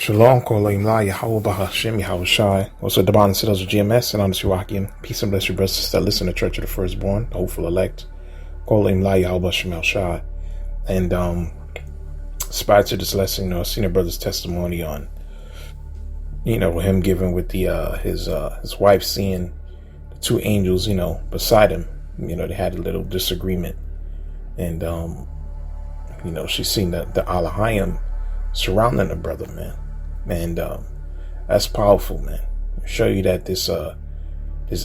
Shalom, Kola Imla, Yahweh Bahashim, Yahweh Shai. Also, the bond sitters of GMS, and on the Ahlahayam. Peace and bless your brothers that listen to Church of the Firstborn, the hopeful elect. Kola Imla, Yahweh Bahashim, Shai. And, inspired to this lesson, I've seen a brother's testimony on, him giving with the, his wife seeing the two angels, beside him. They had a little disagreement. And, she's seen the Ahlahayam surrounding the brother, man. And that's powerful, man. Show you that there's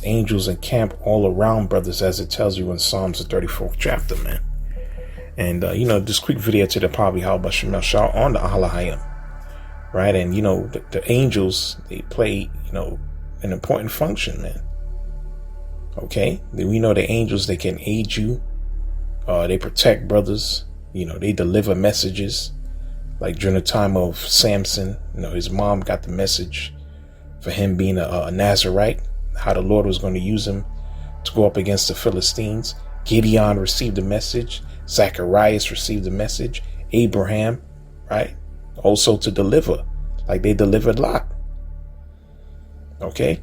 angels encamp all around brothers, as it tells you in Psalms, the 34th chapter, man. And this quick video to the Pavi Halba Shemel Shah on the Ahlahayam, right? And the angels, they play an important function, man. Okay, we know the angels, they can aid you. They protect brothers. They deliver messages. Like during the time of Samson, his mom got the message for him being a Nazarite, how the Lord was going to use him to go up against the Philistines. Gideon received the message. Zacharias received the message. Abraham, right? Also to deliver, like they delivered Lot. Okay.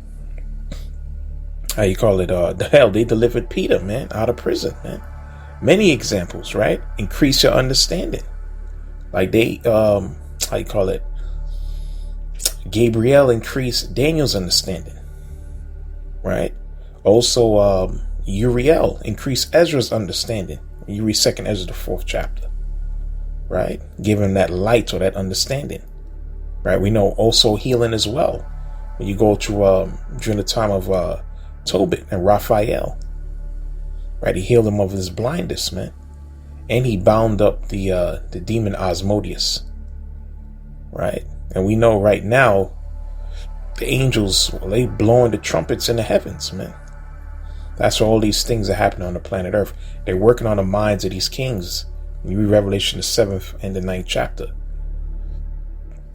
How you call it? They delivered Peter, man, out of prison, man. Many examples, right? Increase your understanding. Like they, Gabriel increased Daniel's understanding, right? Also, Uriel increased Ezra's understanding. You read 2nd Ezra, the 4th chapter, right? Giving that light or that understanding, right? We know also healing as well. When you go to, during the time of Tobit and Raphael, right? He healed him of his blindness, man. And he bound up the demon Asmodeus, right? And we know right now, the angels, they blowing the trumpets in the heavens, man. That's where all these things are happening on the planet Earth. They're working on the minds of these kings. You read Revelation the 7th and the 9th chapter,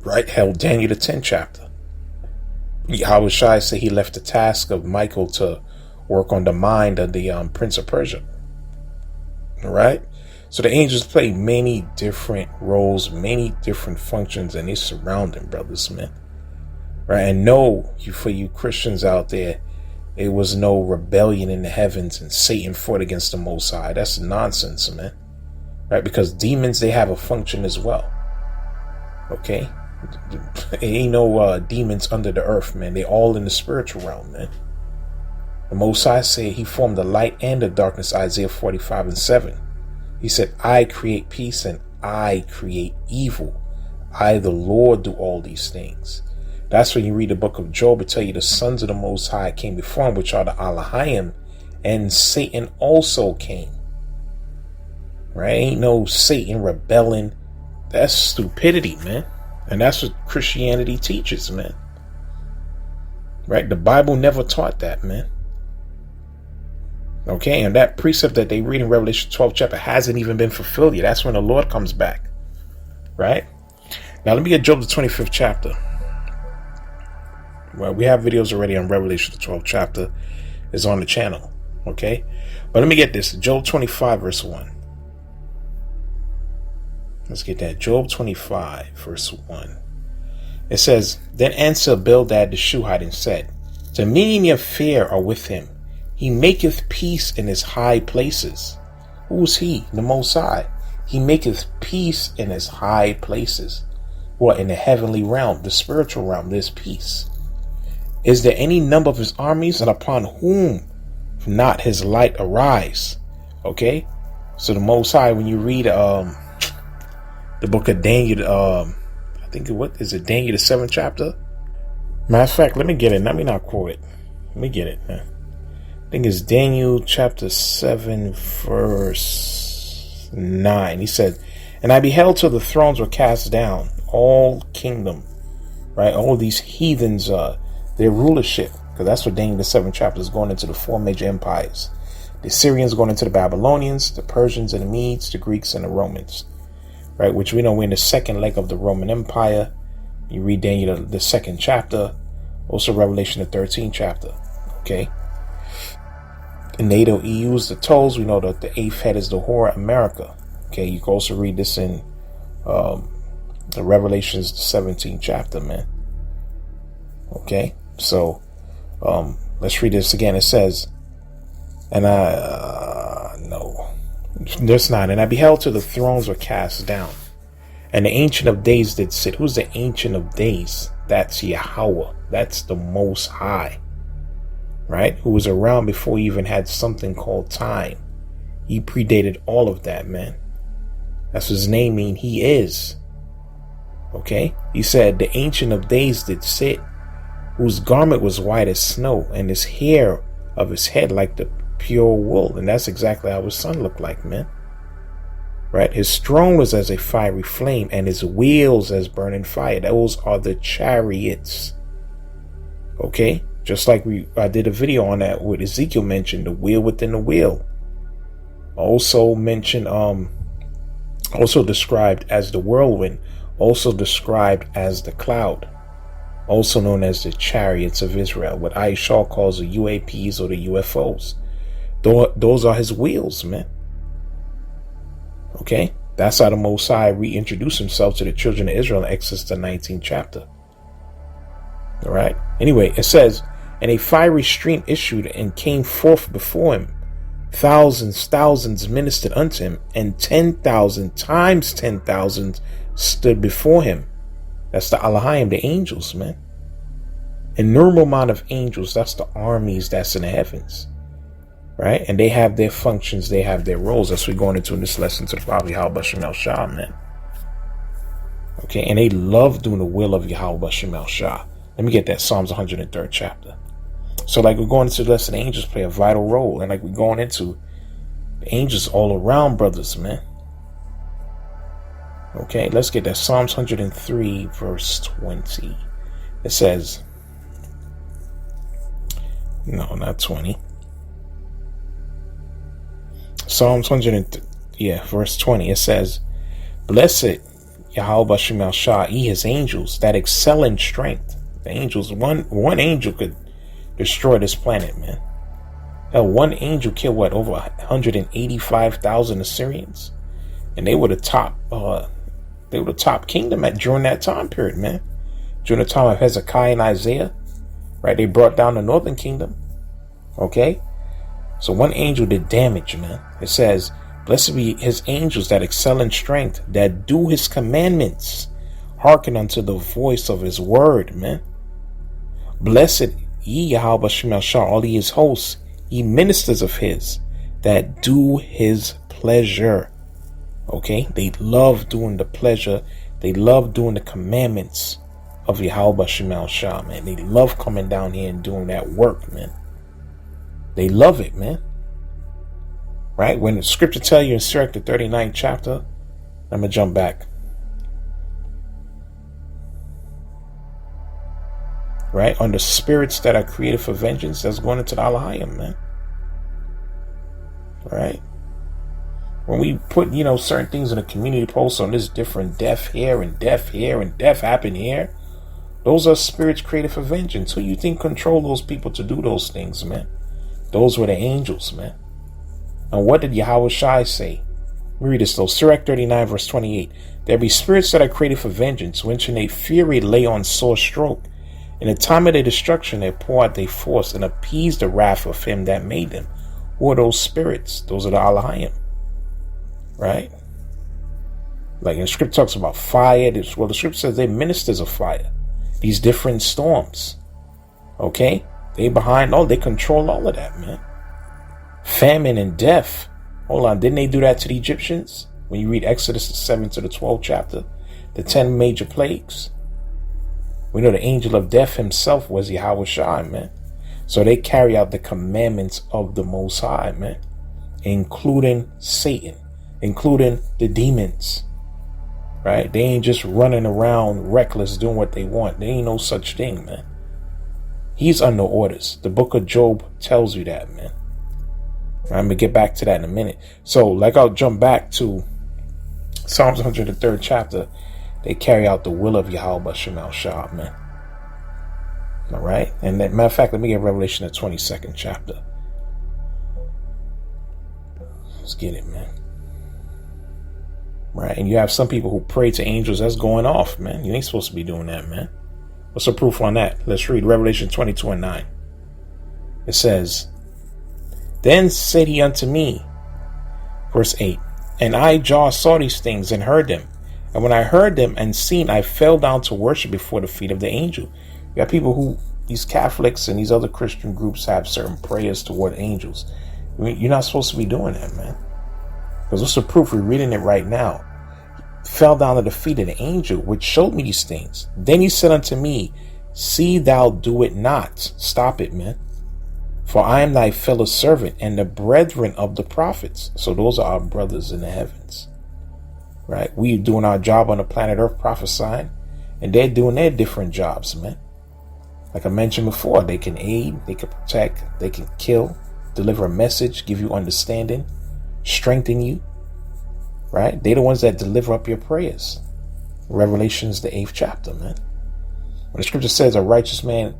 right? Hell, Daniel the 10th chapter. Yahweh Shai said he left the task of Michael to work on the mind of the Prince of Persia, right? So the angels play many different roles, many different functions, and they surround them, brothers, man. Right? And for you Christians out there, there was no rebellion in the heavens and Satan fought against the Most High. That's nonsense, man. Right? Because demons, they have a function as well. Okay? There ain't no demons under the earth, man. They all in the spiritual realm, man. The Most High said he formed the light and the darkness, Isaiah 45:7. He said, I create peace and I create evil. I, the Lord, do all these things. That's when you read the book of Job, it tell you the sons of the Most High came before him, which are the Ahlahayam, and Satan also came. Right? Ain't no Satan rebelling. That's stupidity, man. And that's what Christianity teaches, man. Right? The Bible never taught that, man. Okay, and that precept that they read in Revelation 12 chapter hasn't even been fulfilled yet. That's when the Lord comes back. Right? Now let me get Job the 25th chapter. Well, we have videos already on Revelation the 12th chapter. It's on the channel. Okay? But let me get this. Job 25 verse 1. Let's get that. Job 25 verse 1. It says, Then answered Bildad the Shuhite and said, Dominion and fear are with him. He maketh peace in his high places. Who's he? The Most High. He maketh peace in his high places. Well, in the heavenly realm, the spiritual realm, there's peace. Is there any number of his armies, and upon whom not his light arise? Okay? So the Most High, when you read the book of Daniel, I think what is it, Daniel the 7th chapter? Matter of fact, let me get it. Let me not quote it. Let me get it, man. I think it's Daniel chapter 7 verse 9. He said, And I beheld till the thrones were cast down, all kingdom, right? All these heathens, their rulership, because that's what Daniel the 7th chapter is going into, the 4 major empires. The Assyrians going into the Babylonians, the Persians and the Medes, the Greeks and the Romans, right? Which we know we're in the second leg of the Roman Empire. You read Daniel the 2nd chapter, also Revelation the 13th chapter, okay? The NATO EU's the tolls. We know that the 8th head is the whore America. Okay, you can also read this in The Revelation is the 17th chapter, man. Okay, so let's read this again. It says, and no, there's not. And I beheld till the thrones were cast down, and the Ancient of Days did sit. Who's the Ancient of Days? That's Yahweh. That's the Most High, right? Who was around before he even had something called time. He predated all of that, man. That's what his name mean. He is. Okay? He said, the Ancient of Days did sit, whose garment was white as snow, and his hair of his head like the pure wool. And that's exactly how his son looked like, man. Right? His throne was as a fiery flame, and his wheels as burning fire. Those are the chariots. Okay? Just like I did a video on that with Ezekiel mentioned the wheel within the wheel. Also mentioned, also described as the whirlwind, also described as the cloud, also known as the chariots of Israel, what Aisha calls the UAPs or the UFOs. Those are his wheels, man. Okay? That's how the Most High reintroduced himself to the children of Israel in Exodus the 19th chapter. All right? Anyway, it says, and a fiery stream issued and came forth before him. Thousands ministered unto him, and 10,000 times 10,000 stood before him. That's the Ahlahayam, the angels, man. Innumerable amount of angels, that's the armies that's in the heavens. Right? And they have their functions, they have their roles. That's what we're going into in this lesson to the Prophet Yahweh Shem Shah, man. Okay, and they love doing the will of Yahweh Shem Shah. Let me get that Psalms 103rd chapter. So like we're going into the lesson, the angels play a vital role. And like we're going into the angels all around, brothers, man. Okay, let's get that Psalms 103 verse 20. It says, no, not 20. Psalms 100, verse 20. It says, blessed Yahweh Shem Shah, ye his angels that excel in strength. The angels, one angel could destroy this planet, man. Hell, one angel killed over 185,000 Assyrians, and they were the top. They were the top kingdom during that time period, man. During the time of Hezekiah and Isaiah, right? They brought down the northern kingdom. Okay, so one angel did damage, man. It says, blessed be his angels that excel in strength, that do his commandments, hearken unto the voice of his word, man. Blessed ye Yahweh Shem Shah, all ye his hosts, ye ministers of his, that do his pleasure. Okay, they love doing the pleasure. They love doing the commandments of Yahweh Shem Shah, man. They love coming down here and doing that work, man. They love it, man. Right? When the scripture tell you in Sirach the 39th chapter, I'm going to jump back. Right? On the spirits that are created for vengeance, that's going into the Ahlahayam, man. Right? When we put, certain things in a community post on this different death here and death here and death happen here, those are spirits created for vengeance. Who you think control those people to do those things, man? Those were the angels, man. And what did Yahweh Shai say? Let me read this though. Sirach 39 verse 28. There be spirits that are created for vengeance, which in a fury lay on sore stroke. In the time of their destruction, they pour out their force and appease the wrath of him that made them. Who are those spirits? Those are the Ahlahayam. Right? Like in the script talks about fire. The script says they're ministers of fire. These different storms. Okay? They control all of that, man. Famine and death. Hold on, didn't they do that to the Egyptians? When you read Exodus the 7th to the 12th chapter, the 10 major plagues. We know the angel of death himself was Yahweh Shai, man. So they carry out the commandments of the Most High, man. Including Satan. Including the demons. Right? They ain't just running around reckless doing what they want. There ain't no such thing, man. He's under orders. The book of Job tells you that, man. I'm going to get back to that in a minute. So, like I'll jump back to Psalms 103rd chapter. They carry out the will of Yahweh Shem Shah, man. All right? And matter of fact, let me get Revelation the 22nd chapter. Let's get it, man. Right? And you have some people who pray to angels. That's going off, man. You ain't supposed to be doing that, man. What's the proof on that? Let's read Revelation 22:9. It says, Then said he unto me, verse 8, And I, Jah, saw these things and heard them. And when I heard them and seen, I fell down to worship before the feet of the angel. You got people who, these Catholics and these other Christian groups have certain prayers toward angels. I mean, you're not supposed to be doing that, man. Because what's the proof? We're reading it right now. Fell down at the feet of the angel, which showed me these things. Then he said unto me, See thou do it not. Stop it, man. For I am thy fellow servant and the brethren of the prophets. So those are our brothers in the heavens. Right? We doing our job on the planet Earth prophesying, and they're doing their different jobs, man. Like I mentioned before, they can aid, they can protect, they can kill, deliver a message, give you understanding, strengthen you. Right? They're the ones that deliver up your prayers. Revelation's the 8th chapter, man. When the scripture says a righteous man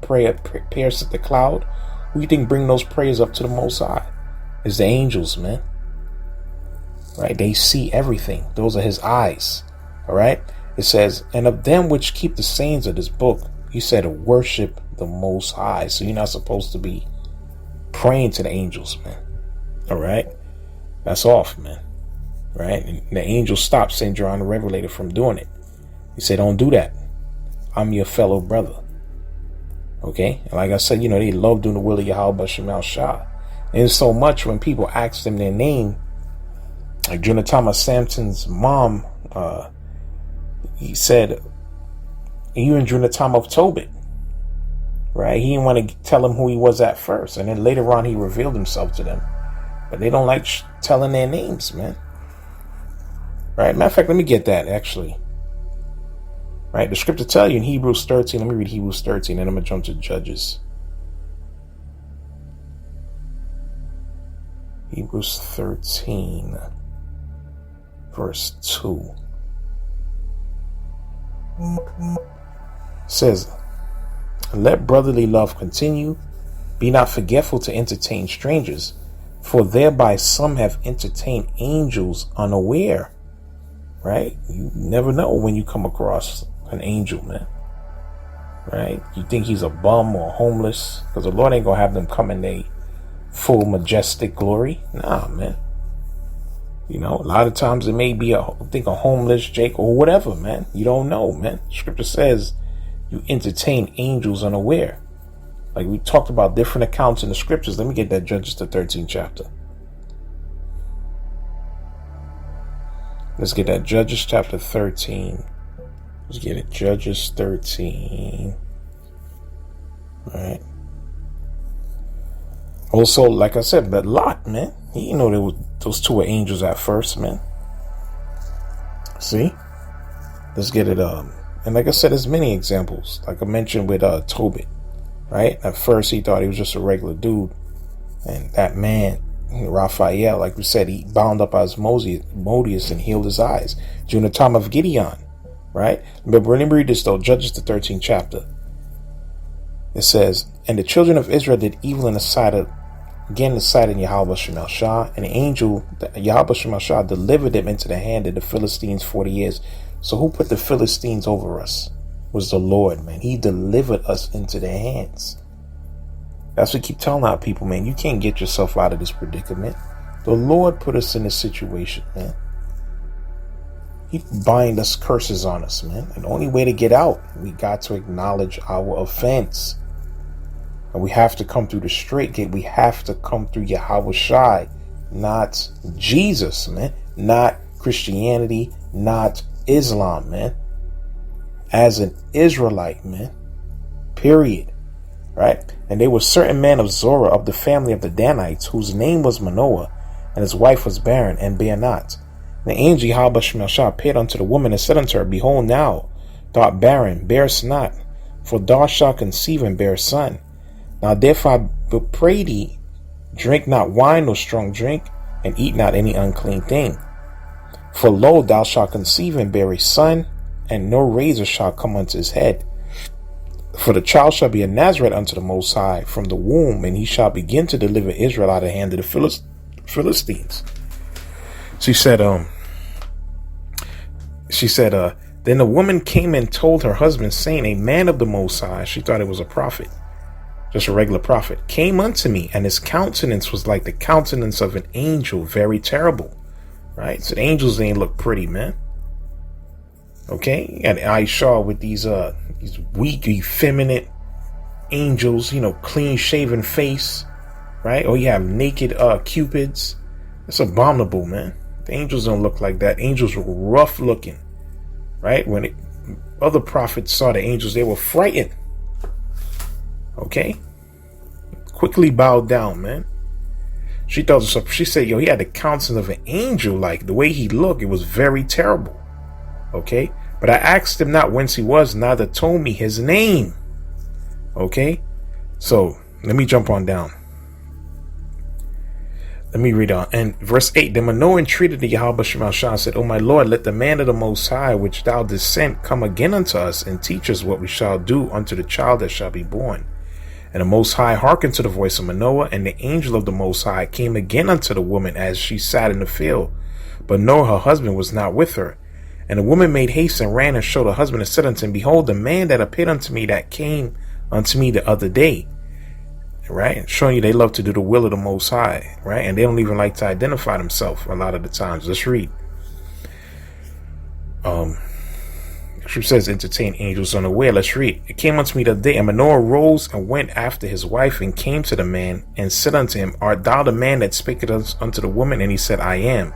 pierceth the cloud, who do you think bring those prayers up to the Most High? It's the angels, man. Right? They see everything. Those are his eyes. All right? It says, And of them which keep the sayings of this book, he said to worship the Most High. So you're not supposed to be praying to the angels, man. All right? That's off, man. Right? And the angel stopped St. John the Revelator from doing it. He said, Don't do that. I'm your fellow brother. Okay? And like I said, they love doing the will of Yahweh Shemal Shah. And so much when people ask them their name, like during the time of Samson's mom, he said, even during the time of Tobit, right? He didn't want to tell them who he was at first. And then later on, he revealed himself to them. But they don't like telling their names, man. Right? Matter of fact, let me get that, actually. Right? The scripture tell you in Hebrews 13. Let me read Hebrews 13, and I'm going to jump to Judges. Hebrews 13, verse 2. Says, Let brotherly love continue. Be not forgetful to entertain strangers, for thereby some have entertained angels unaware. Right? You never know when you come across an angel, man. Right? You think he's a bum or homeless, because the Lord ain't gonna have them come in their full majestic glory. Nah, man. A lot of times it may be a homeless Jake or whatever, man. You don't know, man. Scripture says you entertain angels unaware. Like we talked about different accounts in the scriptures. Let me get that Judges the 13th chapter. Let's get that Judges chapter 13. Let's get it. Judges 13. All right. Also, like I said, but Lot, man, he didn't know there was those two were angels at first, man. See? Let's get it. And like I said, there's many examples. Like I mentioned with Tobit, right? At first, he thought he was just a regular dude, and that man, Raphael, like we said, he bound up Asmodeus and healed his eyes during the time of Gideon, right? But let me read this though, Judges the 13th chapter. It says, And the children of Israel did evil in the sight of Yahweh Shemal Shah, and the angel Yahweh Shemal Shah delivered them into the hand of the Philistines 40 years. So who put the Philistines over us? Was the Lord, man. He delivered us into their hands. That's what we keep telling our people, man. You can't get yourself out of this predicament. The Lord put us in this situation, man. He bind us curses on us, man. And the only way to get out, we got to acknowledge our offense. And we have to come through the straight gate. We have to come through Yahweh Shai, not Jesus, man. Not Christianity, not Islam, man. As an Israelite, man. Period. Right? And there were certain men of Zorah of the family of the Danites, whose name was Manoah, and his wife was barren, and bare not. And the angel Yahweh Shemal Shah appeared unto the woman, and said unto her, Behold now, thou art barren, bearest not, for thou shalt conceive and bear a son. Now therefore I pray thee, drink not wine nor strong drink, and eat not any unclean thing. For lo, thou shalt conceive and bear a son, and no razor shall come unto his head. For the child shall be a Nazarite unto the Most High from the womb, and he shall begin to deliver Israel out of the hand of the Philistines. So he said, she said, then the woman came and told her husband, saying, a man of the Most High, she thought it was a prophet, just a regular prophet, came unto me, and his countenance was like the countenance of an angel, very terrible. Right? So the angels ain't look pretty, man. Okay? And Aisha with these weak, effeminate angels, clean shaven face, right? Or you have naked cupids. It's abominable, man. The angels don't look like that. Angels were rough looking, right? When other prophets saw the angels, they were frightened. Okay? Quickly bowed down, man. She thought so. She said, he had the countenance of an angel. Like the way he looked, it was very terrible. Okay? But I asked him not whence he was, neither told me his name. Okay? So let me jump on down. Let me read on. And verse 8, then Manoah entreated the Yahweh Shema Shah and said, O my Lord, let the man of the Most High, which thou didst send, come again unto us and teach us what we shall do unto the child that shall be born. And the Most High hearkened to the voice of Manoah, and the angel of the Most High came again unto the woman as she sat in the field. But Noah, her husband, was not with her. And the woman made haste and ran and showed her husband and said unto him, behold, the man that appeared unto me that came unto me the other day. Right? Showing you they love to do the will of the Most High. Right? And they don't even like to identify themselves a lot of the times. Let's read. Scripture says, entertain angels unaware. Let's read. It came unto me the other day, and Manoah rose and went after his wife, and came to the man, and said unto him, art thou the man that spake unto the woman? And he said, I am.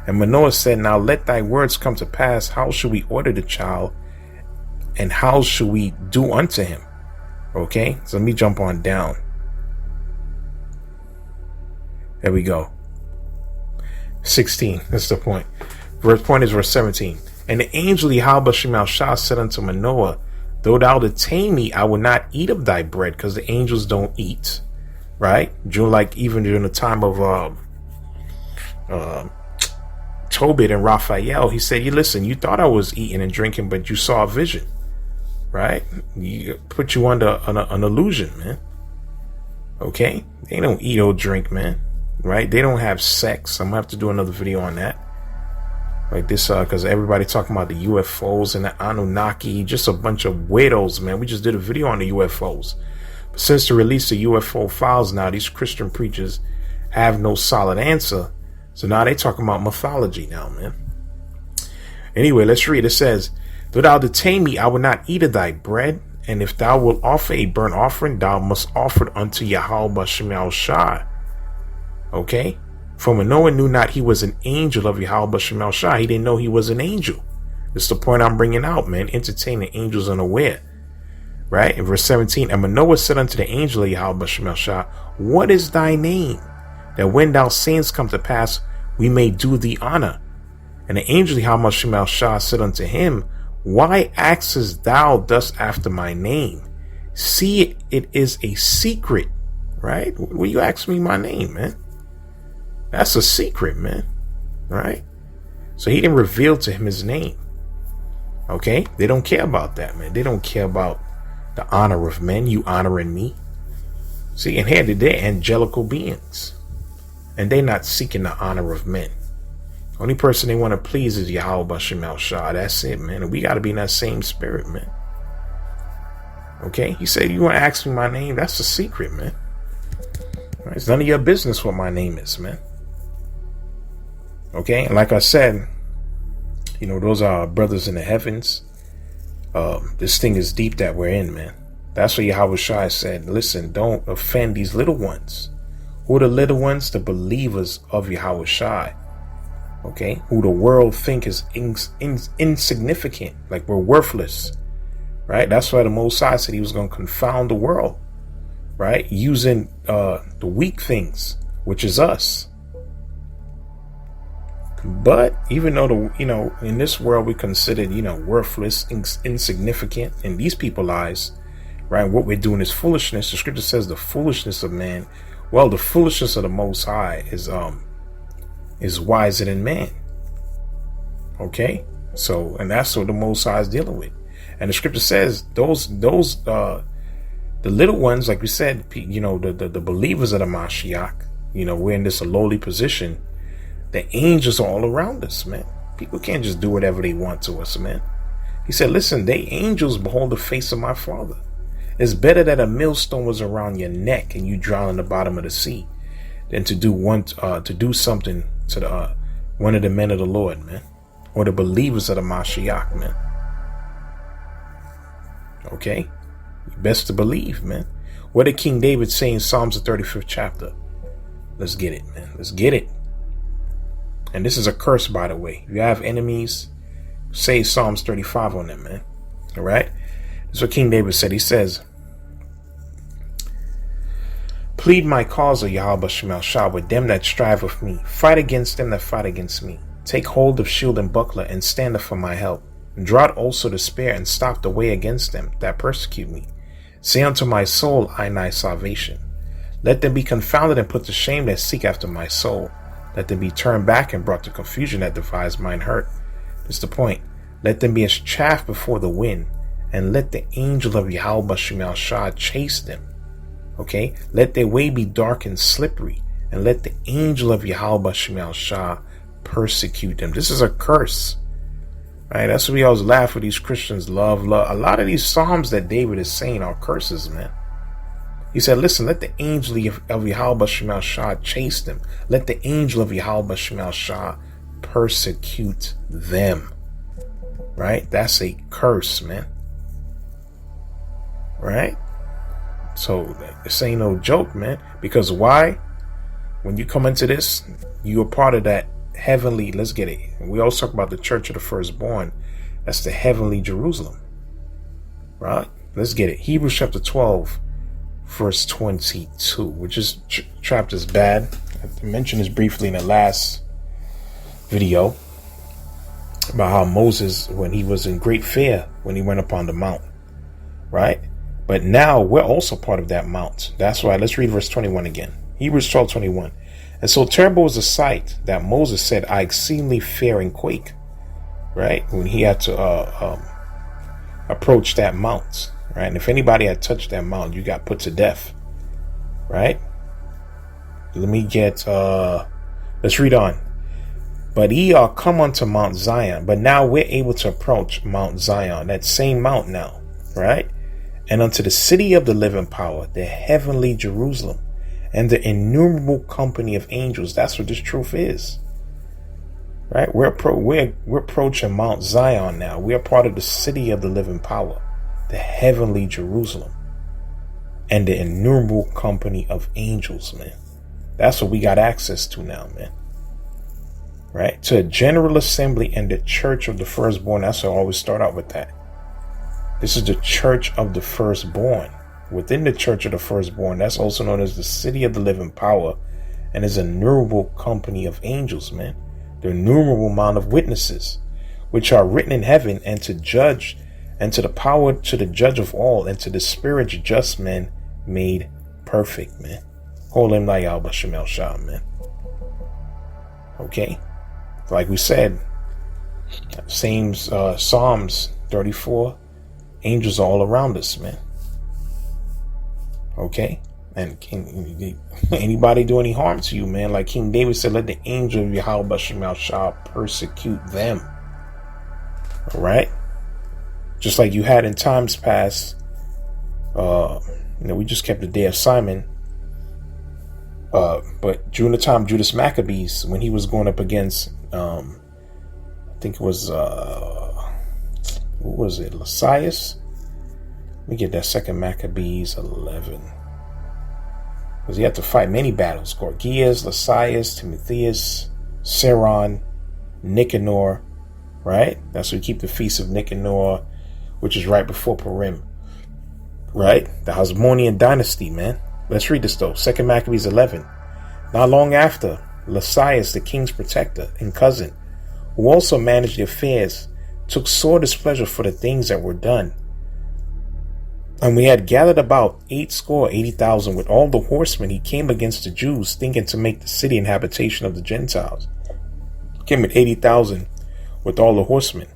And Manoah said, now let thy words come to pass. How shall we order the child? And how shall we do unto him? Okay, so let me jump on down. There we go. 16, that's the point. Point is verse 17. And the angel Yahweh Shema Shah said unto Manoah, though thou detain me, I will not eat of thy bread, because the angels don't eat. Right? Even during the time of Tobit and Raphael, he said, you thought I was eating and drinking, but you saw a vision. Right? You put you under an illusion, man. Okay? They don't eat or drink, man. Right? They don't have sex. I'm gonna have to do another video on that. Like this, because everybody talking about the UFOs and the Anunnaki, just a bunch of weirdos, man. We just did a video on the UFOs. But since the release of UFO files now, these Christian preachers have no solid answer. So now they talking about mythology now, man. Anyway, let's read. It says, though thou detain me, I will not eat of thy bread. And if thou wilt offer a burnt offering, thou must offer it unto Yahweh Shema Shah. Okay? For Manoah knew not he was an angel of Yahweh Shema Shah. He didn't know he was an angel. This is the point I'm bringing out, man. Entertaining angels unaware. Right? In verse 17, and Manoah said unto the angel of Yahweh Shema Shah, what is thy name? That when thou sayest come to pass, we may do thee honor. And the angel of Yahweh Shema Shah said unto him, why askest thou thus after my name? See, it is a secret. Right? Will you ask me my name, man? That's a secret, man. Right? So he didn't reveal to him his name. Okay? They don't care about that, man. They don't care about the honor of men. You honoring me. See, and here they're angelical beings. And they're not seeking the honor of men. Only person they want to please is Yahweh Shema Shah. That's it, man. And we got to be in that same spirit, man. Okay? He said, you want to ask me my name? That's a secret, man. Right? It's none of your business what my name is, man. Okay, and like I said, those are our brothers in the heavens. This thing is deep that we're in, man. That's what Yahweh Shai said. Listen, don't offend these little ones. Who are the little ones? The believers of Yahweh Shai. Okay, who the world think is insignificant, like we're worthless. Right? That's why the Most High said he was going to confound the world. Right? Using the weak things, which is us. But even though in this world we considered, worthless, insignificant in these people's eyes, right? What we're doing is foolishness. The scripture says the foolishness of man. Well, the foolishness of the Most High is wiser than man. Okay, so and that's what the Most High is dealing with. And the scripture says the little ones, like we said, the believers of the Mashiach, we're in this lowly position. The angels are all around us, man. People can't just do whatever they want to us, man. He said, listen, they angels behold the face of my Father. It's better that a millstone was around your neck and you drown in the bottom of the sea than to do something to the one of the men of the Lord, man, or the believers of the Mashiach, man. Okay, best to believe, man. What did King David say in Psalms the 35th chapter? Let's get it, man. Let's get it. And this is a curse, by the way. If you have enemies, say Psalms 35 on them, man. All right. That's what King David said. He says, plead my cause, O Yahweh Shemel Shah, with them that strive with me. Fight against them that fight against me. Take hold of shield and buckler, and stand up for my help. Draw out also the spear, and stop the way against them that persecute me. Say unto my soul, I nigh salvation. Let them be confounded and put to shame that seek after my soul. Let them be turned back and brought to confusion that devise mine hurt. That's the point. Let them be as chaff before the wind, and let the angel of Yahweh Shemel Shah chase them. Okay? Let their way be dark and slippery, and let the angel of Yahweh Shemel Shah persecute them. This is a curse. Right? That's what we always laugh with these Christians. Love. A lot of these Psalms that David is saying are curses, man. He said, listen, let the angel of Yahweh Shemel Shah chase them. Let the angel of Yahweh Shemel Shah persecute them. Right? That's a curse, man. Right? So this ain't no joke, man. Because why? When you come into this, you are part of that heavenly, let's get it. We always talk about the church of the firstborn. That's the heavenly Jerusalem. Right? Let's get it. Hebrews chapter 12, verse 22, which is trapped as bad. I mentioned this briefly in the last video about how Moses, when he was in great fear, when he went upon the mount. Right? But now we're also part of that mount. That's why. Let's read verse 21 again. Hebrews 12:21. And so terrible was the sight that Moses said, I exceedingly fear and quake. Right? When he had to approach that mount. Right? And if anybody had touched that mount, you got put to death. Right? Let me get, let's read on. But ye are come unto Mount Zion. But now we're able to approach Mount Zion, that same mount now. Right? And unto the city of the living power, the heavenly Jerusalem, and the innumerable company of angels. That's what this truth is. Right? We're approaching Mount Zion now. We are part of the city of the living power, the heavenly Jerusalem, and the innumerable company of angels, man. That's what we got access to now, man. Right? To a general assembly and the church of the firstborn. That's what I always start out with that. This is the church of the firstborn. Within the church of the firstborn, that's also known as the city of the living power, and is a innumerable company of angels, man. The innumerable amount of witnesses, which are written in heaven, and to judge, and to the power to the judge of all, and to the spirit of just men made perfect, man. Hold him like Yahweh Shemel Shah, man. Okay? Like we said, same Psalms 34. Angels all around us, man. Okay? And can anybody do any harm to you, man? Like King David said, let the angel of Yahweh Shemel Shah persecute them. All right? Just like you had in times past, we just kept the day of Simon. But during the time Judas Maccabees, when he was going up against, I think it was, what was it? Lysias? Let me get that, second Maccabees 11. Because he had to fight many battles. Gorgias, Lysias, Timotheus, Seron, Nicanor. Right? That's where we keep the feast of Nicanor, which is right before Purim. Right? The Hasmonean dynasty, man. Let's read this though. Second Maccabees 11. Not long after, Lysias, the king's protector and cousin, who also managed the affairs, took sore displeasure for the things that were done. And we had gathered about 80,000 with all the horsemen. He came against the Jews, thinking to make the city an habitation of the Gentiles. He came at 80,000 with all the horsemen,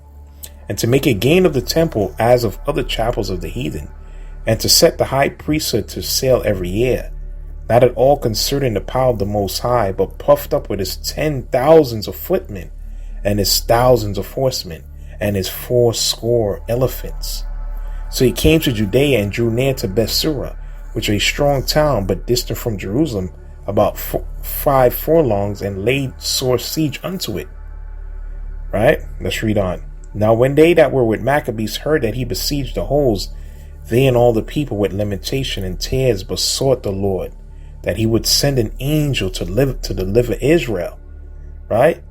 and to make a gain of the temple as of other chapels of the heathen, and to set the high priesthood to sale every year, not at all concerning the power of the Most High, but puffed up with his 10,000s of footmen, and his thousands of horsemen, and his 80 elephants. So he came to Judea and drew near to Bethsura, which is a strong town, but distant from Jerusalem, about 5 furlongs, and laid sore siege unto it. Right? Let's read on. Now when they that were with Maccabees heard that he besieged the holes, they and all the people with lamentation and tears besought the Lord that he would send an angel to deliver Israel. Right?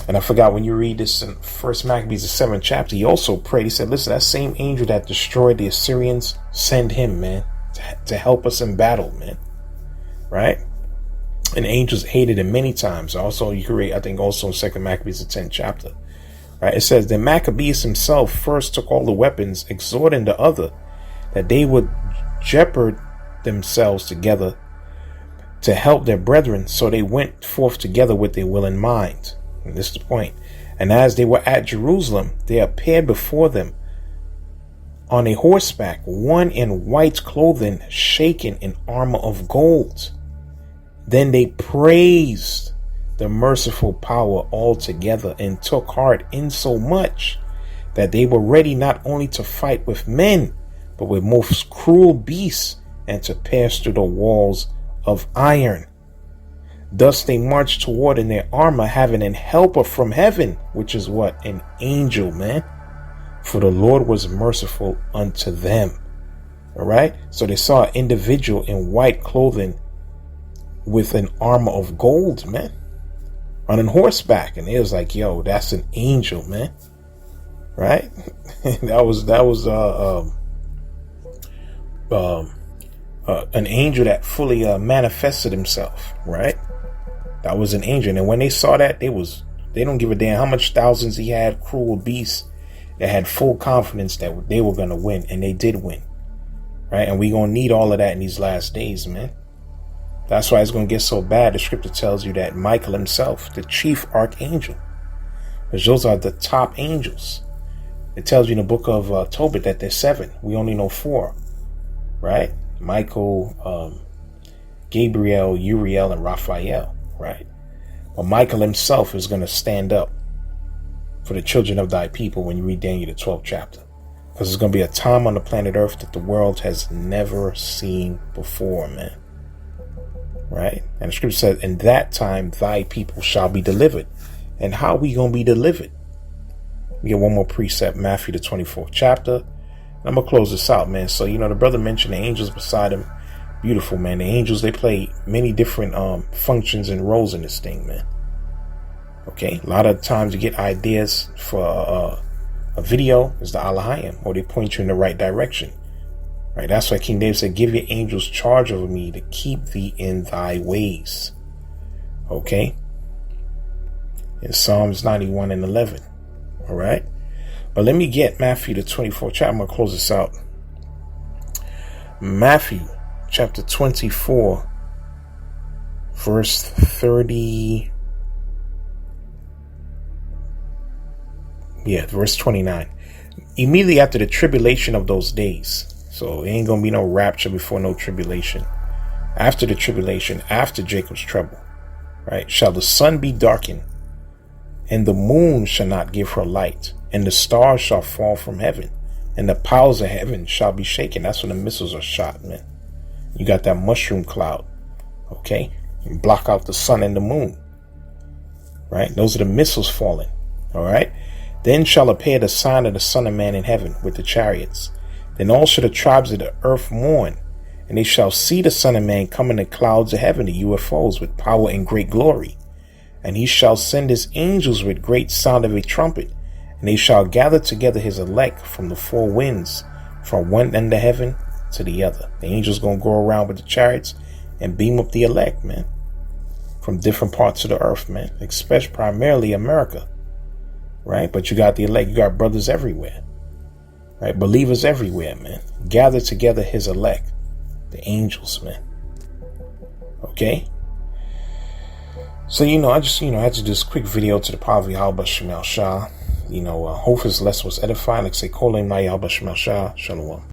And I forgot, when you read this in 1 Maccabees, the 7th chapter, he also prayed. He said, listen, that same angel that destroyed the Assyrians, send him, man, to help us in battle, man. Right? And angels hated him many times. Also, you can read, I think, also in 2 Maccabees, the 10th chapter. Right? It says, then Maccabees himself first took all the weapons, exhorting the other that they would jeopard themselves together to help their brethren. So they went forth together with their will in mind. And this is the point. And as they were at Jerusalem, there appeared before them on a horseback one in white clothing, shaken in armor of gold. Then they praised the merciful power altogether, and took heart insomuch that they were ready not only to fight with men, but with most cruel beasts, and to pass through the walls of iron. Thus they marched toward in their armor, having an helper from heaven, which is what? An angel, man. For the Lord was merciful unto them. All right. So they saw an individual in white clothing with an armor of gold, man, on a horseback. And it was like, yo, that's an angel, man. Right. that was an angel that fully manifested himself. Right. That was an angel. And when they saw that, they don't give a damn how much thousands he had, cruel beasts. They had full confidence that they were going to win, and they did win. Right? And we're going to need all of that in these last days, man. That's why it's going to get so bad. The scripture tells you that Michael himself, the chief archangel, because those are the top angels. It tells you in the book of Tobit that there's 7. We only know 4. Right? Michael, Gabriel, Uriel, and Raphael. Right? But Michael himself is going to stand up for the children of thy people when you read Daniel, the 12th chapter. Because there's going to be a time on the planet Earth that the world has never seen before, man. Right? And the scripture says, in that time thy people shall be delivered. And how we going to be delivered? We get one more precept, Matthew, the 24th chapter. And I'm going to close this out, man. So, the brother mentioned the angels beside him. Beautiful, man. The angels, they play many different functions and roles in this thing, man. Okay, a lot of times you get ideas for a video is the Ahlahayam, or they point you in the right direction. Right? That's why King David said, give your angels charge over me to keep thee in thy ways. Okay. In Psalms 91 and 11. All right. But let me get Matthew, the 24th chapter. I'm going to close this out. Matthew chapter 24, verse 30. Yeah, verse 29. Immediately after the tribulation of those days. So it ain't going to be no rapture before no tribulation. After the tribulation, after Jacob's trouble, right? Shall the sun be darkened, and the moon shall not give her light, and the stars shall fall from heaven, and the powers of heaven shall be shaken. That's when the missiles are shot, man. You got that mushroom cloud, okay? You block out the sun and the moon, right? Those are the missiles falling, all right? Then shall appear the sign of the Son of Man in heaven with the chariots. Then all shall the tribes of the earth mourn, and they shall see the Son of Man come in the clouds of heaven, the UFOs, with power and great glory. And he shall send his angels with great sound of a trumpet, and they shall gather together his elect from the 4 winds, from one end of heaven to the other. The angels going to go around with the chariots and beam up the elect, man, from different parts of the earth, man, especially primarily America. Right? But you got the elect, you got brothers everywhere, right? Believers everywhere, man. Gather together his elect, the angels, man. Okay? So, I just, had to do this quick video to the power of Yahweh Shemal Shah. Hope his lesson was edifying. Like say, Kolim Na Yahweh Shemal Shah. Shalom.